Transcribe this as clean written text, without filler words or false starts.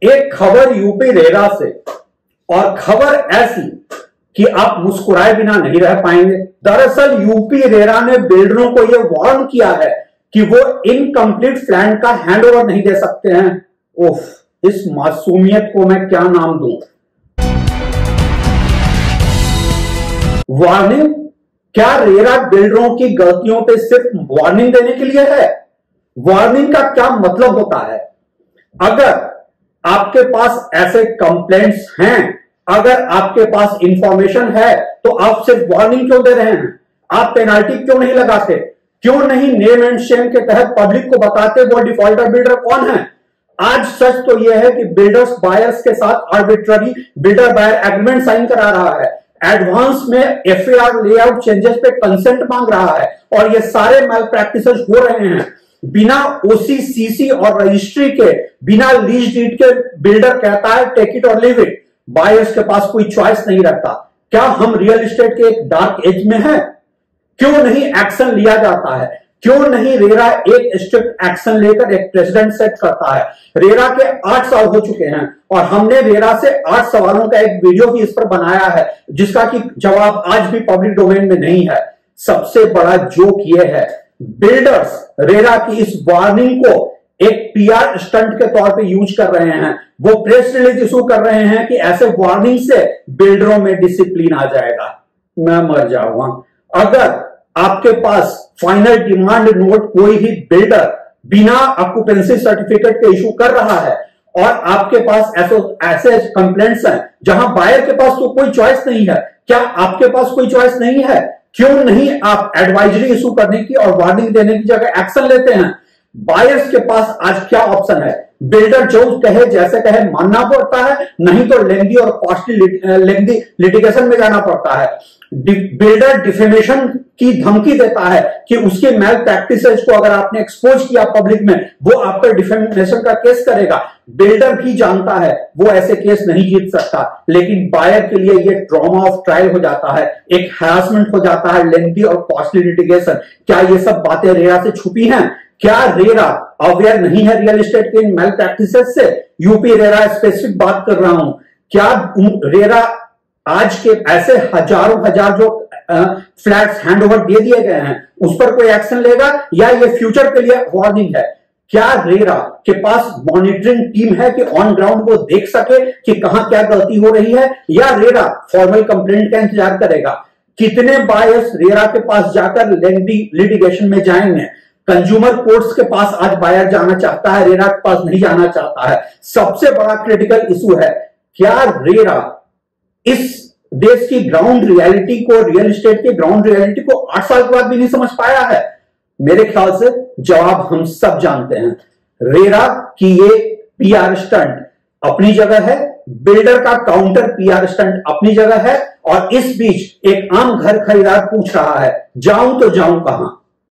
एक खबर UP RERA से, और खबर ऐसी कि आप मुस्कुराए बिना नहीं रह पाएंगे। दरअसल यूपी रेरा ने बिल्डरों को यह वार्न किया है कि वो इनकम्प्लीट फ्लैट का हैंडओवर नहीं दे सकते हैं। उफ, इस मासूमियत को मैं क्या नाम दूं। वार्निंग? क्या रेरा बिल्डरों की गलतियों पे सिर्फ वार्निंग देने के लिए है? वार्निंग का क्या मतलब होता है? अगर आपके पास ऐसे कंप्लेंट्स हैं, अगर आपके पास इंफॉर्मेशन है, तो आप सिर्फ वार्निंग क्यों दे रहे हैं? आप पेनाल्टी क्यों नहीं लगाते? क्यों नहीं नेम एंड शेम के तहत पब्लिक को बताते वो डिफॉल्टर बिल्डर कौन है? आज सच तो यह है कि बिल्डर्स बायर्स के साथ arbitrary builder buyer agreement sign करा रहा है, एडवांस में एफएआर लेआउट चेंजेस पे कंसेंट मांग रहा है, और ये सारे मैल प्रैक्टिसेस हो रहे हैं बिना ओसी, सीसी और रजिस्ट्री के, बिना लीज डीड के। बिल्डर कहता है टेक इट और लीव इट। बायर्स के पास कोई चॉइस नहीं रहता। क्या हम रियल एस्टेट के एक डार्क एज में हैं? क्यों नहीं एक्शन लिया जाता है? क्यों नहीं रेरा एक स्ट्रिक्ट एक्शन लेकर एक प्रेसिडेंट सेट करता है? रेरा के 8 साल हो चुके हैं और हमने रेरा से 8 सवालों का एक वीडियो भी इस पर बनाया है, जिसका कि जवाब आज भी पब्लिक डोमेन में नहीं है। सबसे बड़ा जोक यह है, बिल्डर्स रेरा की इस वार्निंग को एक पीआर स्टंट के तौर पे यूज कर रहे हैं। वो प्रेस रिलीज इशू कर रहे हैं कि ऐसे वार्निंग से बिल्डरों में डिसिप्लिन आ जाएगा। मैं मर जाऊंगा। अगर आपके पास फाइनल डिमांड नोट कोई भी बिल्डर बिना ऑक्यूपेंसी सर्टिफिकेट के इशू कर रहा है, और आपके पास ऐसे कंप्लेंट्स हैं जहां बायर के पास तो कोई चॉइस नहीं है, क्या आपके पास कोई चॉइस नहीं है? क्यों नहीं आप एडवाइजरी इशू करने की और वार्निंग देने की जगह एक्शन लेते हैं? बायर्स के पास आज क्या ऑप्शन है? बिल्डर जो कहे, जैसे कहे मानना पड़ता है, नहीं तो लेंदी और कॉस्टली लिटिगेशन में जाना पड़ता है। बिल्डर डिफेमेशन की धमकी देता है कि उसके मैल प्रैक्टिसेस को अगर आपने एक्सपोज किया पब्लिक में, वो आप पर डिफेमेशन का केस करेगा। बिल्डर भी जानता है वो ऐसे केस नहीं जीत सकता, लेकिन बायर के लिए ये ट्रॉमा ऑफ ट्रायल हो जाता है, एक हैरासमेंट हो जाता है, लेंथी और कॉस्टली लिटिगेशन। क्या ये सब बातें रेरा से छुपी हैं? क्या रेरा अवेयर नहीं है रियल एस्टेट के इन मैल प्रैक्टिसेस से? यूपी रेरा स्पेसिफिक बात कर रहा हूं। क्या रेरा आज के ऐसे हजारों हजार जो फ्लैट्स हैंडओवर दे दिए गए हैं उस पर कोई एक्शन लेगा, या ये फ्यूचर के लिए वार्निंग है? क्या रेरा के पास मॉनिटरिंग टीम है कि ऑन ग्राउंड वो देख सके कि कहां क्या गलती हो रही है, या रेरा फॉर्मल कंप्लेंट का इंतजार करेगा? कितने बायर्स रेरा के पास जाकर लेंथी लिटिगेशन में जाएंगे? कंज्यूमर कोर्ट्स के पास आज बायर जाना चाहता है, रेरा के पास नहीं जाना चाहता है। सबसे बड़ा क्रिटिकल इशू है, क्या रेरा इस देश की ग्राउंड रियलिटी को, रियल एस्टेट की ग्राउंड रियलिटी को 8 साल के बाद भी नहीं समझ पाया है? मेरे ख्याल से जवाब हम सब जानते हैं। रेरा की ये पीआर स्टंट अपनी जगह है, बिल्डर का काउंटर पीआर स्टंट अपनी जगह है, और इस बीच एक आम घर खरीदार पूछ रहा है जाऊं तो जाऊं कहां?